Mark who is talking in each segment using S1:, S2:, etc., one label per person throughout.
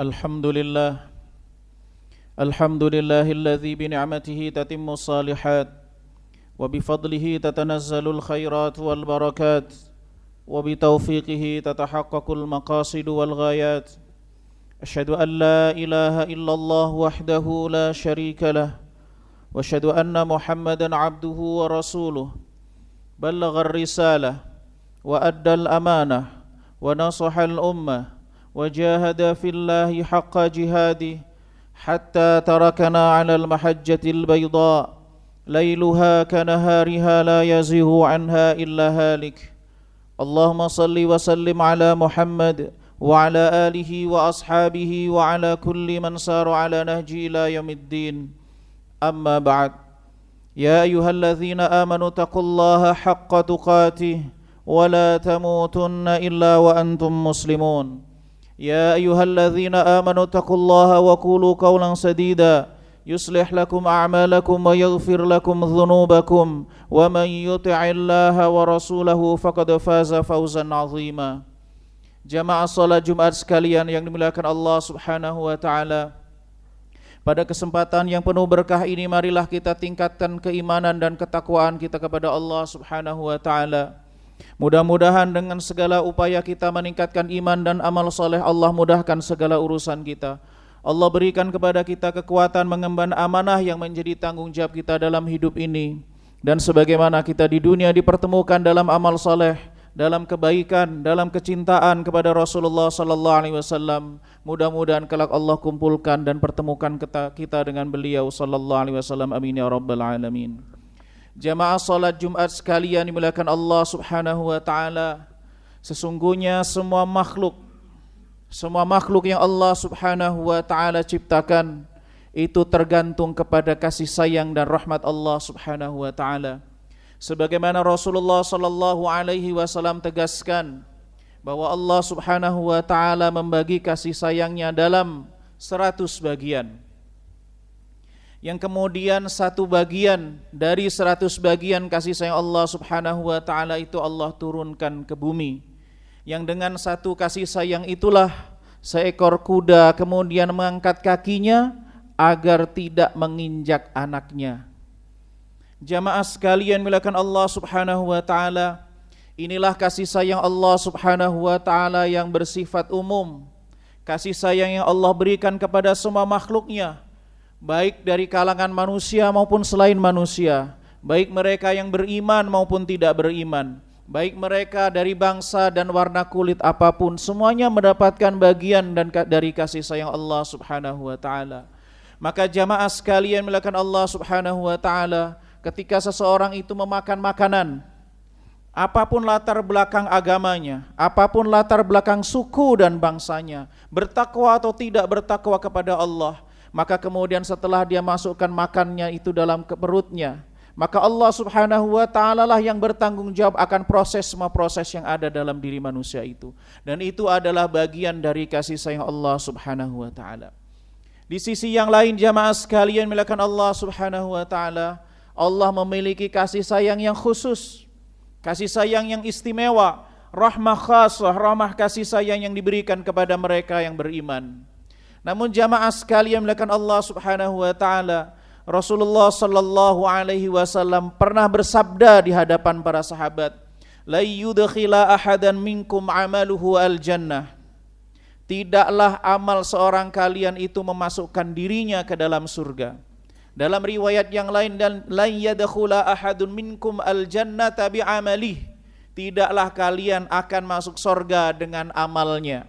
S1: الحمد لله الحمد لله الذي بنعمته تتم الصالحات وبفضله تتنزل الخيرات والبركات وبتوفيقه تتحقق المقاصد والغايات. أشهد أن لا إله إلا الله وحده لا شريك له وأشهد أن محمدا عبده ورسوله بلغ الرسالة وأدى الأمانة ونصح الأمة وجاهد في الله حق جهاده حتى تركنا على المحجة البيضاء ليلها كنهارها لا يزيغ عنها إلا هالك. اللهم صل وسلم على محمد وعلى آله وأصحابه وعلى كل من سار على نهجه إلى يوم الدين. أما بعد، يا أيها الذين آمنوا اتقوا الله حق تقاته ولا تموتن إلا وأنتم مسلمون. يا أيها الذين آمنوا اتقوا الله وقولوا قولا سديدا يصلح لكم أعمالكم ويغفر لكم ذنوبكم ومن يطع الله ورسوله فقد فاز فوزا عظيما. Jamaah salat Jumat sekalian yang dimuliakan Allah Subhanahu wa taala, pada kesempatan yang penuh berkah ini marilah kita tingkatkan keimanan dan ketakwaan kita kepada Allah Subhanahu wa taala. Mudah-mudahan dengan segala upaya kita meningkatkan iman dan amal soleh, Allah mudahkan segala urusan kita. Allah berikan kepada kita kekuatan mengemban amanah yang menjadi tanggung jawab kita dalam hidup ini. Dan sebagaimana kita di dunia dipertemukan dalam amal soleh, dalam kebaikan, dalam kecintaan kepada Rasulullah sallallahu alaihi wasallam, mudah-mudahan kelak Allah kumpulkan dan pertemukan kita dengan beliau sallallahu alaihi wasallam. Amin ya rabbal alamin. Jamaah salat Jumat sekalian dimuliakan Allah Subhanahu wa taala, sesungguhnya semua makhluk yang Allah Subhanahu wa taala ciptakan itu tergantung kepada kasih sayang dan rahmat Allah Subhanahu wa taala. Sebagaimana Rasulullah sallallahu alaihi wasallam tegaskan bahwa Allah Subhanahu wa taala membagi kasih sayangnya dalam 100 bagian. Yang kemudian satu bagian dari 100 bagian kasih sayang Allah Subhanahu wa taala itu Allah turunkan ke bumi. Yang dengan satu kasih sayang itulah seekor kuda kemudian mengangkat kakinya agar tidak menginjak anaknya. Jamaah sekalian dimuliakan Allah Subhanahu wa taala, inilah kasih sayang Allah Subhanahu wa taala yang bersifat umum. Kasih sayang yang Allah berikan kepada semua makhluknya, baik dari kalangan manusia maupun selain manusia, baik mereka yang beriman maupun tidak beriman, baik mereka dari bangsa dan warna kulit apapun, semuanya mendapatkan bagian dan dari kasih sayang Allah Subhanahu wa taala. Maka jamaah sekalian dimuliakan Allah Subhanahu wa taala, ketika seseorang itu memakan makanan, apapun latar belakang agamanya, apapun latar belakang suku dan bangsanya, bertakwa atau tidak bertakwa kepada Allah, maka kemudian setelah dia masukkan makannya itu dalam perutnya, maka Allah Subhanahu wa ta'ala lah yang bertanggung jawab akan semua proses yang ada dalam diri manusia itu. Dan itu adalah bagian dari kasih sayang Allah Subhanahu wa ta'ala. Di sisi yang lain jamaah sekalian dimuliakan Allah Subhanahu wa ta'ala, Allah memiliki kasih sayang yang khusus, kasih sayang yang istimewa, rahmah khasah, rahmah kasih sayang yang diberikan kepada mereka yang beriman. Namun jamaah sekalian dimuliakan Allah Subhanahu wa taala, Rasulullah sallallahu alaihi wasallam pernah bersabda di hadapan para sahabat, la yudkhila ahadan minkum amaluhu al-jannah. Tidaklah amal seorang kalian itu memasukkan dirinya ke dalam surga. Dalam riwayat yang lain, dan la yadkhula ahadun minkum al-jannata bi amalih. Tidaklah kalian akan masuk surga dengan amalnya.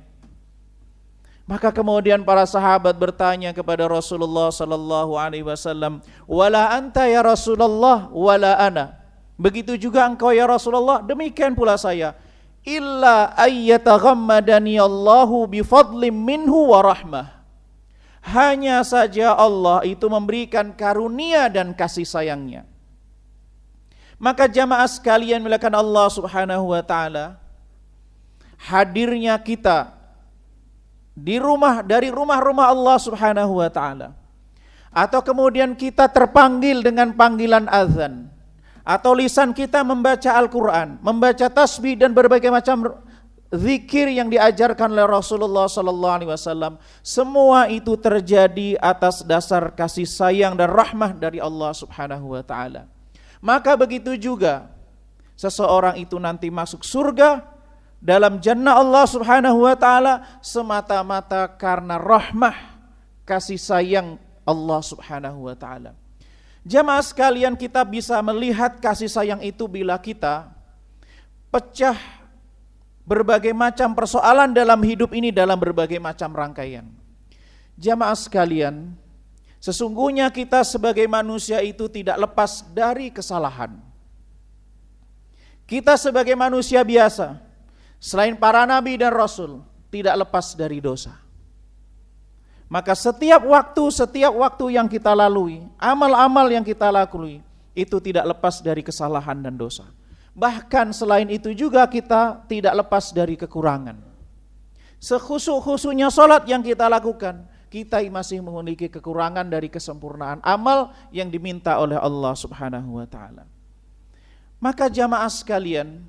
S1: Maka kemudian para sahabat bertanya kepada Rasulullah sallallahu alaihi wasallam, "Wala anta ya Rasulullah, wala ana." Begitu juga engkau ya Rasulullah, demikian pula saya. Illa ayyataghammadani Allahu bi fadlim minhu wa rahmah. Hanya saja Allah itu memberikan karunia dan kasih sayangnya. Maka jamaah sekalian dimuliakan Allah Subhanahu wa taala, hadirnya kita dari rumah-rumah Allah Subhanahu wa taala, atau kemudian kita terpanggil dengan panggilan azan, atau lisan kita membaca Al-Quran, membaca tasbih dan berbagai macam zikir yang diajarkan oleh Rasulullah sallallahu alaihi wasallam, semua itu terjadi atas dasar kasih sayang dan rahmah dari Allah Subhanahu wa taala. Maka begitu juga seseorang itu nanti masuk surga dalam jannah Allah Subhanahu wa taala semata-mata karena rahmah kasih sayang Allah Subhanahu wa taala. Jamaah sekalian, kita bisa melihat kasih sayang itu bila kita pecah berbagai macam persoalan dalam hidup ini dalam berbagai macam rangkaian. Jamaah sekalian, sesungguhnya kita sebagai manusia itu tidak lepas dari kesalahan. Kita sebagai manusia biasa, selain para nabi dan rasul, tidak lepas dari dosa. Maka setiap waktu yang kita lalui, amal-amal yang kita lalui, itu tidak lepas dari kesalahan dan dosa. Bahkan selain itu juga kita tidak lepas dari kekurangan. Sekhusyuk-khusyuknya sholat yang kita lakukan, kita masih memiliki kekurangan dari kesempurnaan amal yang diminta oleh Allah Subhanahu wa taala. Maka jamaah sekalian,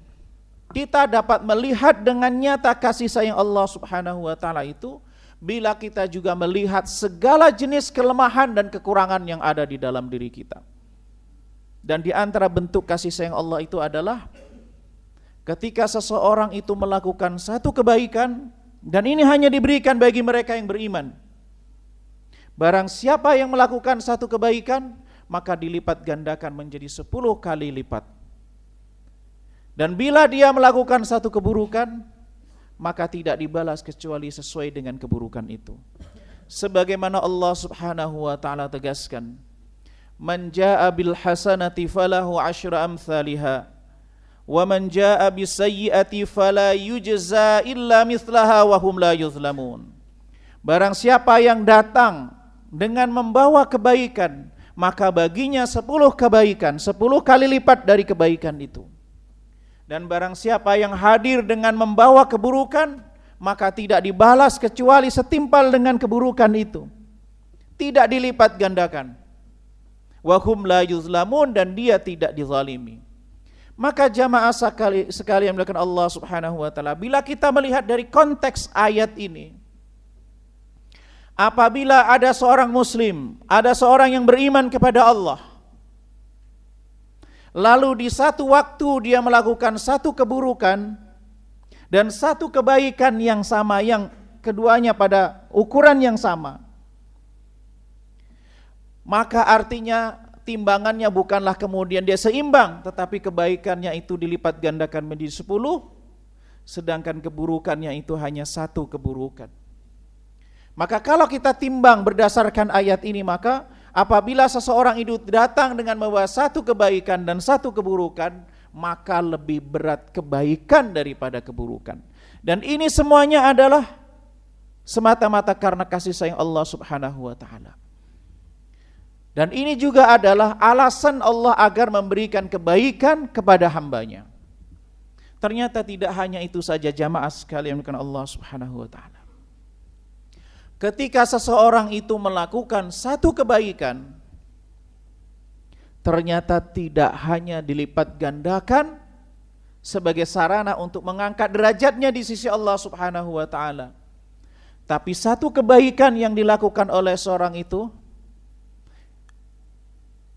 S1: kita dapat melihat dengan nyata kasih sayang Allah Subhanahu wa taala itu bila kita juga melihat segala jenis kelemahan dan kekurangan yang ada di dalam diri kita. Dan di antara bentuk kasih sayang Allah itu adalah ketika seseorang itu melakukan satu kebaikan, dan ini hanya diberikan bagi mereka yang beriman. Barang siapa yang melakukan satu kebaikan, maka dilipat gandakan menjadi 10 kali lipat. Dan bila dia melakukan satu keburukan, maka tidak dibalas kecuali sesuai dengan keburukan itu. Sebagaimana Allah Subhanahu wa taala tegaskan, man jaa bil hasanati falahu asyru amsalha wa man jaa bis sayyiati fala yujza illa mithlaha wa hum la yuzlamun. Barang siapa yang datang dengan membawa kebaikan, maka baginya 10 kebaikan, 10 kali lipat dari kebaikan itu. Dan barang siapa yang hadir dengan membawa keburukan, maka tidak dibalas kecuali setimpal dengan keburukan itu. Tidak dilipat gandakan. Wa hum la yuzlamun, dan dia tidak dizalimi. Maka jamaah sekalian melakukan Allah Subhanahu wa taala, bila kita melihat dari konteks ayat ini, apabila ada seorang muslim, ada seorang yang beriman kepada Allah, lalu di satu waktu dia melakukan satu keburukan dan satu kebaikan yang sama, yang keduanya pada ukuran yang sama, maka artinya timbangannya bukanlah kemudian dia seimbang, tetapi kebaikannya itu dilipat gandakan menjadi 10, sedangkan keburukannya itu hanya 1 keburukan. Maka kalau kita timbang berdasarkan ayat ini, maka apabila seseorang itu datang dengan membawa 1 kebaikan dan 1 keburukan, maka lebih berat kebaikan daripada keburukan. Dan ini semuanya adalah semata-mata karena kasih sayang Allah Subhanahu wa taala. Dan ini juga adalah alasan Allah agar memberikan kebaikan kepada hambanya. Ternyata tidak hanya itu saja jamaah sekalian yang Allah Subhanahu wa taala. Ketika seseorang itu melakukan satu kebaikan, ternyata tidak hanya dilipat gandakan sebagai sarana untuk mengangkat derajatnya di sisi Allah Subhanahu wa taala, tapi satu kebaikan yang dilakukan oleh seorang itu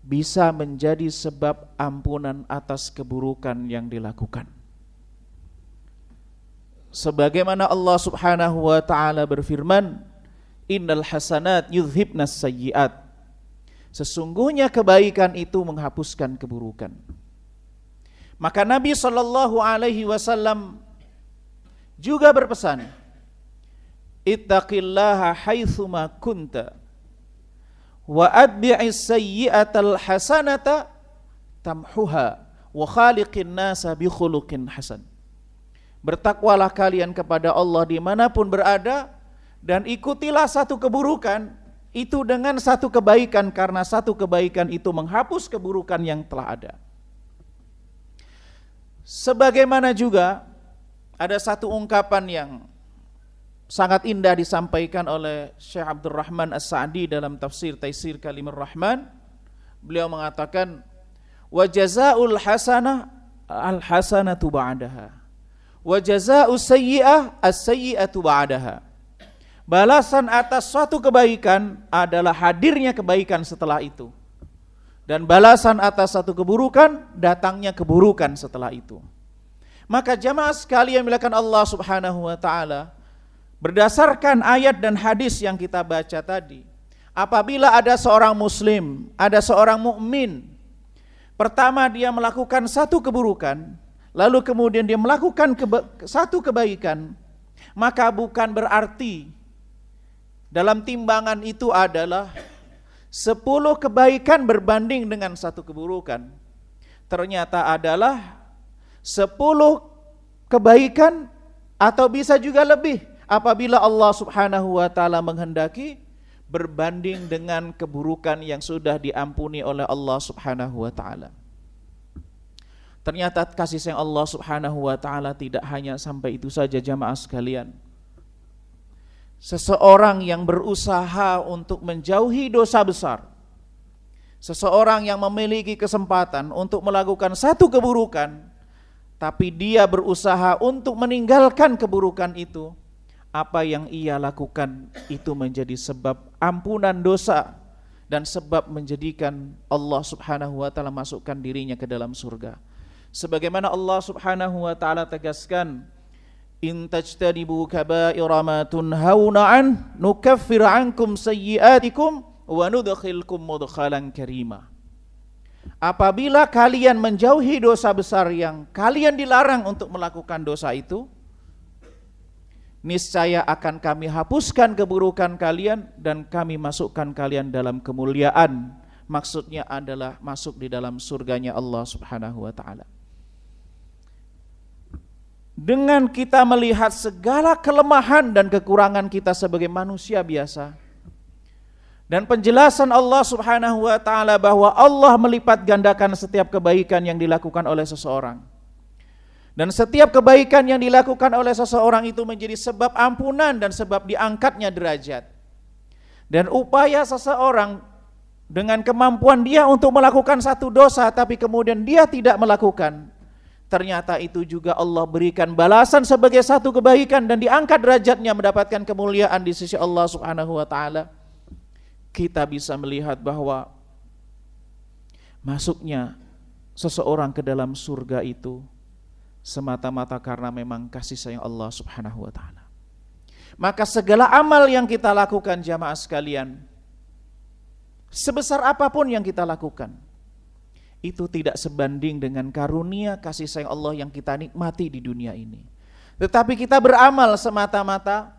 S1: bisa menjadi sebab ampunan atas keburukan yang dilakukan. Sebagaimana Allah Subhanahu wa taala berfirman, innal hasanat yudhibnas sayyiat. Sesungguhnya kebaikan itu menghapuskan keburukan. Maka Nabi sallallahu alaihi wasallam juga berpesan, ittaqillaha haitsuma kunta wa atbi'is sayyi'atal hasanata tamhuha wa khaliqin nasa bi khuluqin hasan. Bertakwalah kalian kepada Allah dimanapun berada, dan ikutilah satu keburukan itu dengan satu kebaikan, karena satu kebaikan itu menghapus keburukan yang telah ada. Sebagaimana juga ada satu ungkapan yang sangat indah disampaikan oleh Syekh Abdul Rahman As-Sa'di dalam tafsir Taisir Kalimur Rahman. Beliau mengatakan, wa jazaa'ul hasanah al-hasanatu ba'daha Wa jazaa'us sayyi'ah as-sayyi'atu ba'daha. Balasan atas suatu kebaikan adalah hadirnya kebaikan setelah itu. Dan balasan atas satu keburukan, datangnya keburukan setelah itu. Maka jamaah sekalian dimuliakan Allah Subhanahu wa taala, berdasarkan ayat dan hadis yang kita baca tadi, apabila ada seorang muslim, ada seorang mukmin, pertama dia melakukan satu keburukan, lalu kemudian dia melakukan satu kebaikan, maka bukan berarti dalam timbangan itu adalah 10 kebaikan berbanding dengan satu keburukan. Ternyata adalah 10 kebaikan atau bisa juga lebih apabila Allah Subhanahu wa taala menghendaki, berbanding dengan keburukan yang sudah diampuni oleh Allah Subhanahu wa taala. Ternyata kasih sayang Allah Subhanahu wa taala tidak hanya sampai itu saja jamaah sekalian. Seseorang yang berusaha untuk menjauhi dosa besar, seseorang yang memiliki kesempatan untuk melakukan satu keburukan, tapi dia berusaha untuk meninggalkan keburukan itu, apa yang ia lakukan itu menjadi sebab ampunan dosa dan sebab menjadikan Allah Subhanahu wa taala masukkan dirinya ke dalam surga. Sebagaimana Allah Subhanahu wa taala tegaskan, in tajtanibu kaba'ira ma tunhauna an nukaffir ankum sayyi'atikum wa nudkhilkum mudkhalan karima. Apabila kalian menjauhi dosa besar yang kalian dilarang untuk melakukan dosa itu, niscaya akan kami hapuskan keburukan kalian dan kami masukkan kalian dalam kemuliaan. Maksudnya adalah masuk di dalam surganya Allah Subhanahu wa taala. Dengan kita melihat segala kelemahan dan kekurangan kita sebagai manusia biasa, dan penjelasan Allah Subhanahu wa taala bahwa Allah melipat gandakan setiap kebaikan yang dilakukan oleh seseorang, dan setiap kebaikan yang dilakukan oleh seseorang itu menjadi sebab ampunan dan sebab diangkatnya derajat. Dan upaya seseorang dengan kemampuan dia untuk melakukan satu dosa tapi kemudian dia tidak melakukan, ternyata itu juga Allah berikan balasan sebagai satu kebaikan dan diangkat derajatnya mendapatkan kemuliaan di sisi Allah Subhanahu wa taala. Kita bisa melihat bahwa masuknya seseorang ke dalam surga itu semata-mata karena memang kasih sayang Allah Subhanahu wa taala. Maka segala amal yang kita lakukan jamaah sekalian, sebesar apapun yang kita lakukan, itu tidak sebanding dengan karunia kasih sayang Allah yang kita nikmati di dunia ini. Tetapi kita beramal semata-mata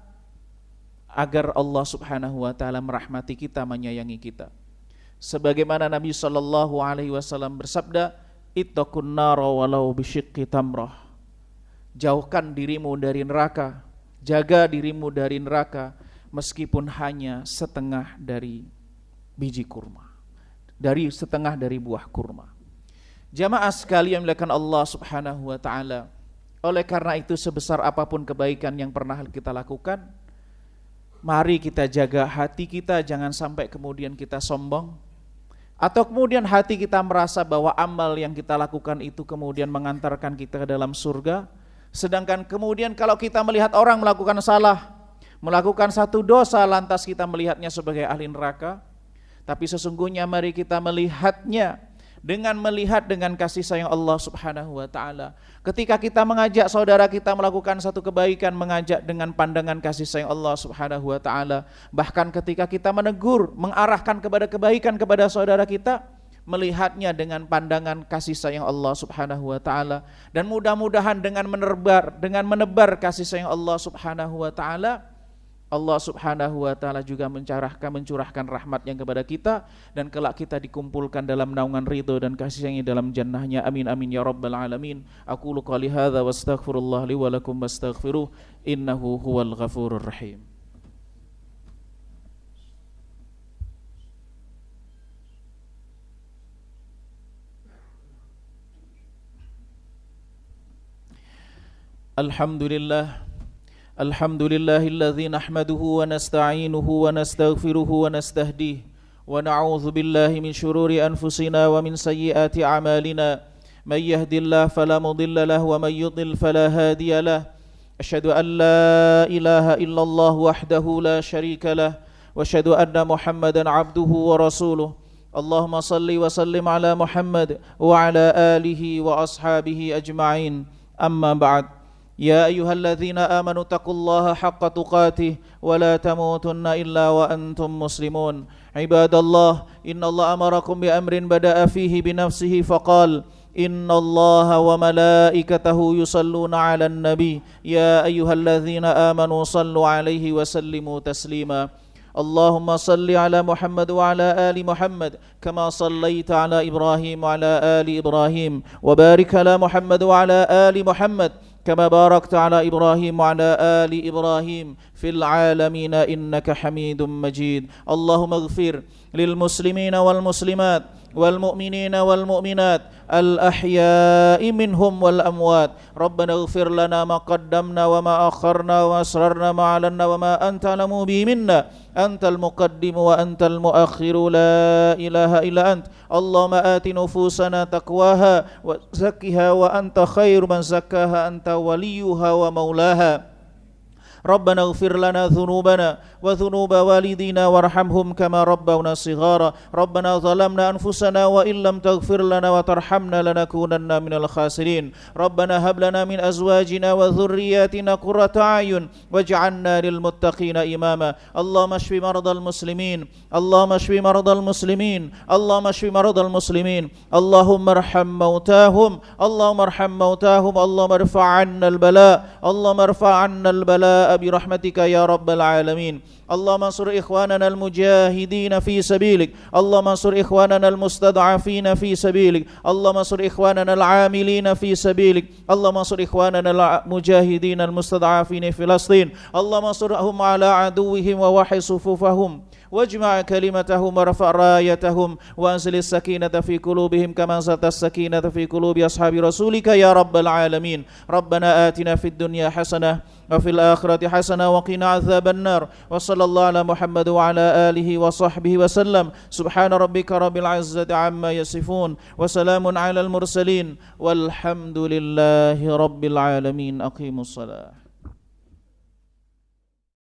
S1: agar Allah Subhanahu wa taala merahmati kita, menyayangi kita. Sebagaimana Nabi sallallahu alaihi wasallam bersabda, ittaqun nar walau bisyiqqi tamrah. Jauhkan dirimu dari neraka, jaga dirimu dari neraka meskipun hanya setengah dari biji kurma, dari setengah dari buah kurma. Jamaah sekalian dimuliakan Allah Subhanahu wa taala, oleh karena itu sebesar apapun kebaikan yang pernah kita lakukan, mari kita jaga hati kita, jangan sampai kemudian kita sombong, atau kemudian hati kita merasa bahwa amal yang kita lakukan itu kemudian mengantarkan kita ke dalam surga, sedangkan kemudian kalau kita melihat orang melakukan salah, melakukan satu dosa, lantas kita melihatnya sebagai ahli neraka. Tapi sesungguhnya mari kita melihatnya dengan kasih sayang Allah Subhanahu wa taala. Ketika kita mengajak saudara kita melakukan satu kebaikan, mengajak dengan pandangan kasih sayang Allah Subhanahu wa taala. Bahkan ketika kita menegur, mengarahkan kepada kebaikan kepada saudara kita, melihatnya dengan pandangan kasih sayang Allah Subhanahu wa taala. Dan mudah-mudahan dengan menebar kasih sayang Allah Subhanahu wa taala, Allah Subhanahu wa taala juga mencurahkan rahmatnya kepada kita, dan kelak kita dikumpulkan dalam naungan ridho dan kasih sayangnya dalam jannahnya. Amin amin ya rabbal alamin. Aqulu qouli hadza wa astaghfirullah li wa lakum wastaghfiruh innahu huwal ghafurur rahim. Alhamdulillah. Alhamdulillahilladzi nahmaduhu wa nasta'inuhu wa nastaghfiruhu wa nastahdihi wa na'udzu billahi min syururi anfusina wa min sayyiati a'malina من يهد الله فلا مضل له ومن يضلل فلا هادي له أشهد أن لا إله إلا الله وحده لا شريك له وأشهد أن محمدا عبده ورسوله اللهم صل وسلم على محمد وعلى آله وأصحابه أجمعين أما بعد يا أيها الذين آمنوا اتقوا الله حق تقاته ولا تموتن إلا وأنتم مسلمون عباد الله إن الله أمركم بأمر بدأ فيه بنفسه فقال إن الله وملائكته يصلون على النبي يا أيها الذين آمنوا صلوا عليه وسلموا تسليما اللهم صل على محمد وعلى آل محمد كما صليت على إبراهيم وعلى آل إبراهيم وبارك على محمد وعلى آل محمد كما باركت على إبراهيم وعلى آل إبراهيم في العالمين إنك حميد مجيد اللهم اغفر للمسلمين والمسلمات والمؤمنين والمؤمنات الأحياء منهم والأموات ربنا اغفر لنا ما قدمنا وما أخرنا وما أسررنا ما أعلنا وما أنت أعلم به منا أنت المقدم وأنت المؤخر لا إله إلا أنت اللهم آت نفوسنا تقواها وزكها وأنت خير من زكاها أنت وليها ومولاها ربنا اغفر لنا ذنوبنا وذنوب والدينا وارحمهم كما ربونا صغارا ربنا ظلمنا أنفسنا وإن لم تغفر لنا وترحمنا لنكونن من الخاسرين ربنا هب لنا من أزواجنا وذرياتنا قرة أعين واجعلنا للمتقين إماما اللهم اشف مرضى المسلمين اللهم اشف مرضى المسلمين اللهم اشف مرضى المسلمين اللهم ارحم موتاهم اللهم ارحم موتاهم اللهم ارفع عنا البلاء اللهم ارفع عنا البلاء برحمتك يا رب العالمين اللهم انصر إخواننا المجاهدين في سبيلك اللهم انصر إخواننا المستضعفين في سبيلك اللهم انصر إخواننا العاملين في سبيلك اللهم انصر إخواننا المجاهدين المستضعفين في فلسطين اللهم انصرهم على عدوهم ووحي صفوفهم واجمع كلمتهم ورفع رايتهم وأنزل السكينة في قلوبهم كما أنزلت السكينة في قلوب أصحاب رسولك يا رب العالمين ربنا آتنا في الدنيا حسنة وفي الآخرة حسنة وقنا عذاب النار وصلى الله على محمد وعلى آله وصحبه وسلم سبحان ربك رب العزة عما يصفون وسلام على المرسلين والحمد لله رب العالمين أقيموا الصلاة